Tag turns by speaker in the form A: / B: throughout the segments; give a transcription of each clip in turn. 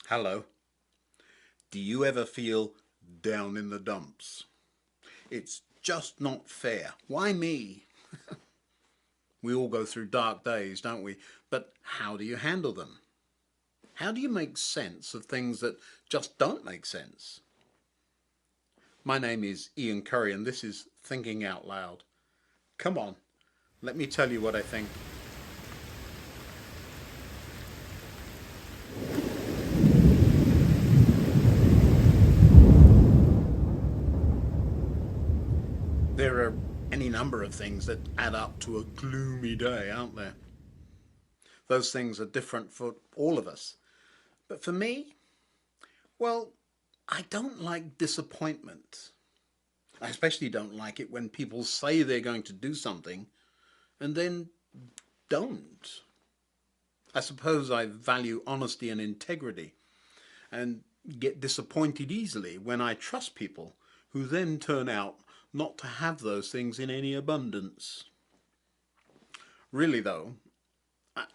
A: Hello. Do you ever feel down in the dumps? It's just not fair. Why me? We all go through dark days, don't we? But how do you handle them? How do you make sense of things that just don't make sense? My name is Ian Currey, and this is Thinking Out Loud. Come on, let me tell you what I think. There are any number of things that add up to a gloomy day, aren't there? Those things are different for all of us. But for me, well, I don't like disappointment. I especially don't like it when people say they're going to do something and then don't. I suppose I value honesty and integrity and get disappointed easily when I trust people who then turn out not to have those things in any abundance. Really, though,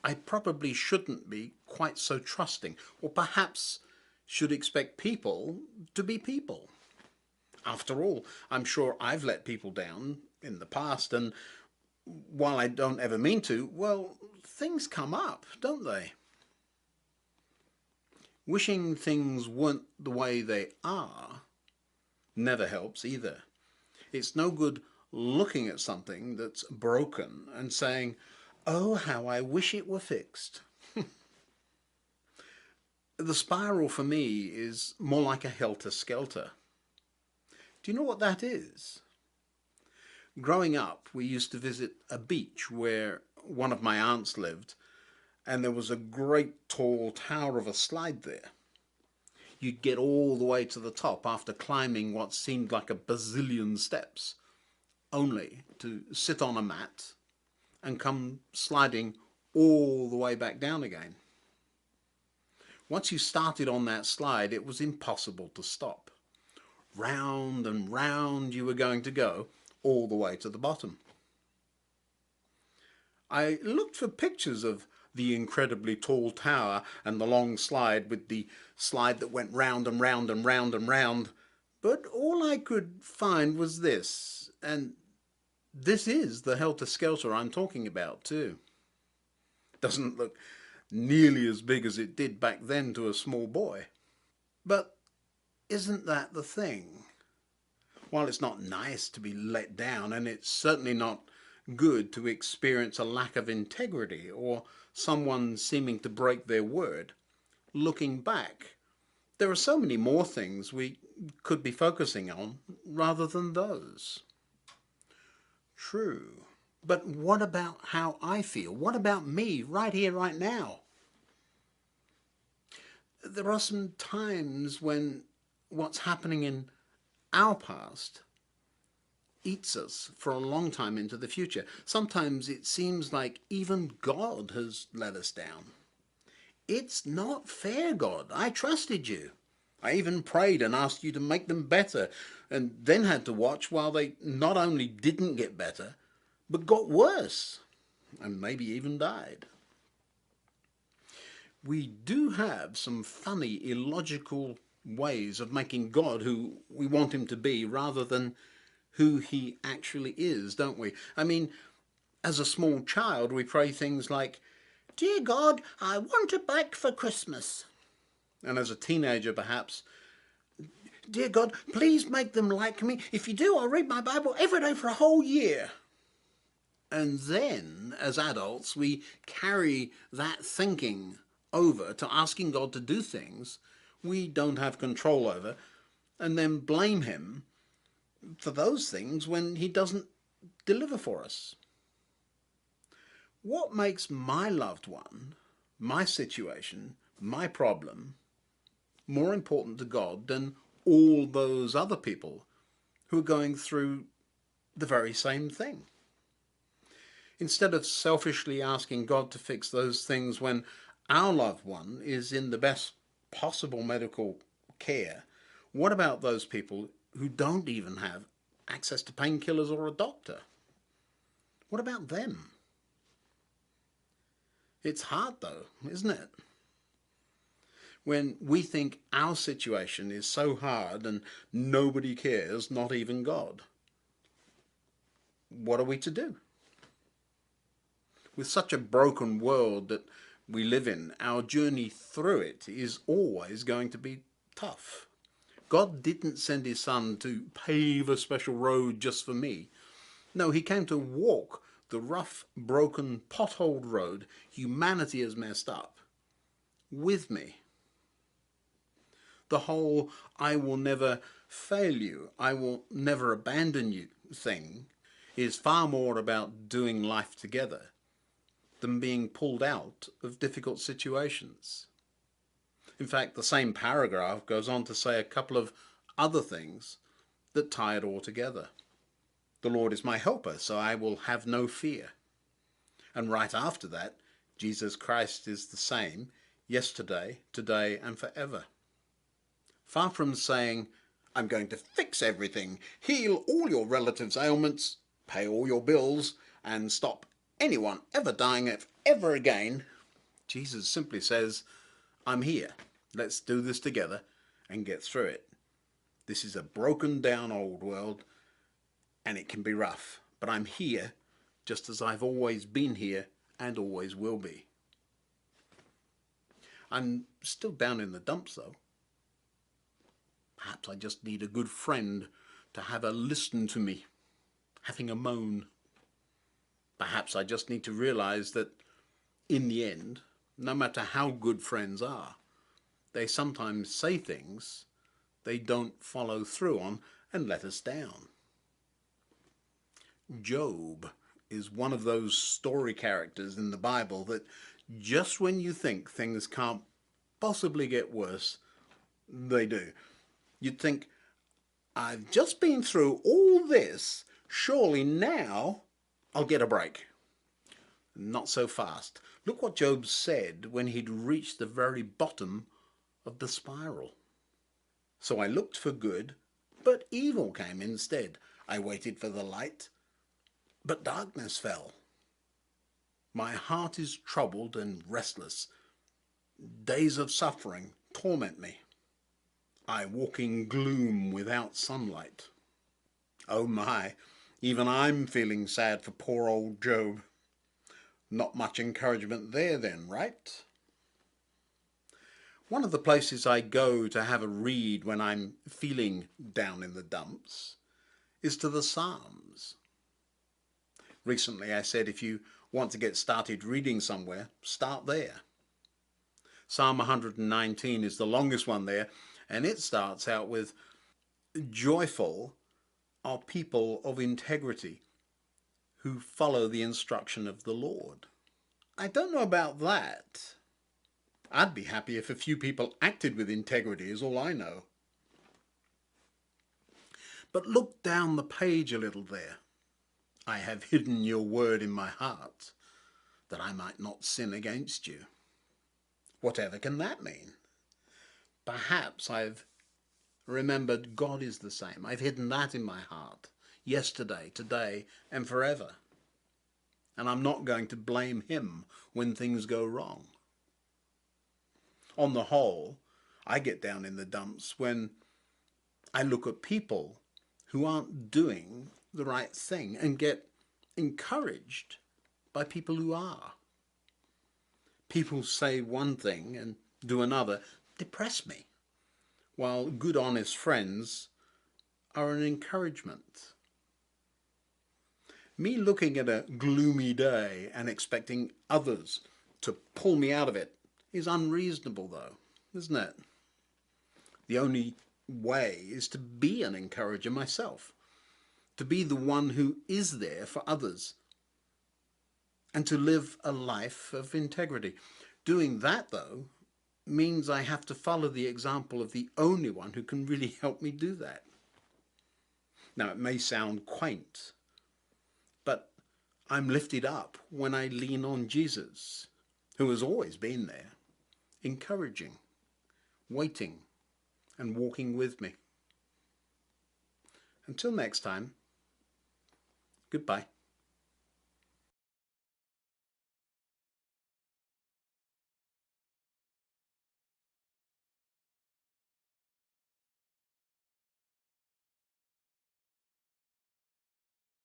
A: I probably shouldn't be quite so trusting, or perhaps should expect people to be people. After all, I'm sure I've let people down in the past, and while I don't ever mean to, well, things come up, don't they? Wishing things weren't the way they are never helps either. It's no good looking at something that's broken and saying, oh, how I wish it were fixed. The spiral for me is more like a helter-skelter. Do you know what that is? Growing up, we used to visit a beach where one of my aunts lived, and there was a great tall tower of a slide there. You'd get all the way to the top after climbing what seemed like a bazillion steps, only to sit on a mat and come sliding all the way back down again. Once you started on that slide, it was impossible to stop. Round and round you were going to go, all the way to the bottom. I looked for pictures of the incredibly tall tower and the long slide with the slide that went round and round and round and round, but all I could find was this, and this is the helter-skelter I'm talking about too. Doesn't look nearly as big as it did back then to a small boy. But isn't that the thing? While it's not nice to be let down, and it's certainly not good to experience a lack of integrity or someone seeming to break their word, looking back, there are so many more things we could be focusing on rather than those. True. But what about how I feel? What about me right here, right now? There are some times when what's happening in our past eats us for a long time into the future. Sometimes it seems like even God has let us down. It's not fair, God. I trusted you. I even prayed and asked you to make them better, and then had to watch while they not only didn't get better, but got worse, and maybe even died. We do have some funny, illogical ways of making God who we want him to be rather than who he actually is, don't we? I mean, as a small child, we pray things like, Dear God, I want a bike for Christmas. And as a teenager, perhaps, Dear God, please make them like me. If you do, I'll read my Bible every day for a whole year. And then, as adults, we carry that thinking over to asking God to do things we don't have control over, and then blame him for those things when he doesn't deliver for us. What makes my loved one, my situation, my problem more important to God than all those other people who are going through the very same thing? Instead of selfishly asking God to fix those things when our loved one is in the best possible medical care, what about those people who don't even have access to painkillers or a doctor? What about them? It's hard though, isn't it? when we think our situation is so hard and nobody cares, not even God. What are we to do? With such a broken world that we live in, our journey through it is always going to be tough. God didn't send his son to pave a special road just for me. No, he came to walk the rough, broken, potholed road humanity has messed up with me. The whole I will never fail you, I will never abandon you thing is far more about doing life together than being pulled out of difficult situations. In fact, the same paragraph goes on to say a couple of other things that tie it all together. The Lord is my helper, so I will have no fear. And right after that, Jesus Christ is the same yesterday, today, and forever. Far from saying, I'm going to fix everything, heal all your relatives' ailments, pay all your bills, and stop anyone ever dying ever again, Jesus simply says, I'm here. Let's do this together and get through it. This is a broken down old world and it can be rough, but I'm here just as I've always been here and always will be. I'm still down in the dumps though. Perhaps I just need a good friend to have a listen to me, having a moan. Perhaps I just need to realize that in the end, no matter how good friends are, they sometimes say things they don't follow through on and let us down. Job is one of those story characters in the Bible that just when you think things can't possibly get worse, they do. You'd think, I've just been through all this, surely now I'll get a break. Not so fast. Look what Job said when he'd reached the very bottom of the spiral. So I looked for good, but evil came instead. I waited for the light, but darkness fell. My heart is troubled and restless. Days of suffering torment me. I walk in gloom without sunlight. Oh my, even I'm feeling sad for poor old Job. Not much encouragement there then, right? One of the places I go to have a read when I'm feeling down in the dumps is to the Psalms. Recently I said if you want to get started reading somewhere, start there. Psalm 119 is the longest one there, and it starts out with, joyful are people of integrity who follow the instruction of the Lord. I don't know about that. I'd be happy if a few people acted with integrity is all I know. But look down the page a little there. I have hidden your word in my heart, that I might not sin against you. Whatever can that mean? Perhaps I've remembered God is the same. I've hidden that in my heart, yesterday, today, and forever. And I'm not going to blame him when things go wrong. On the whole, I get down in the dumps when I look at people who aren't doing the right thing and get encouraged by people who are. People say one thing and do another, depress me, while good honest friends are an encouragement. Me looking at a gloomy day and expecting others to pull me out of it is unreasonable though, isn't it? The only way is to be an encourager myself, to be the one who is there for others, and to live a life of integrity. Doing that, though, means I have to follow the example of the only one who can really help me do that. Now, it may sound quaint, but I'm lifted up when I lean on Jesus, who has always been there, encouraging, waiting, and walking with me. Until next time, goodbye.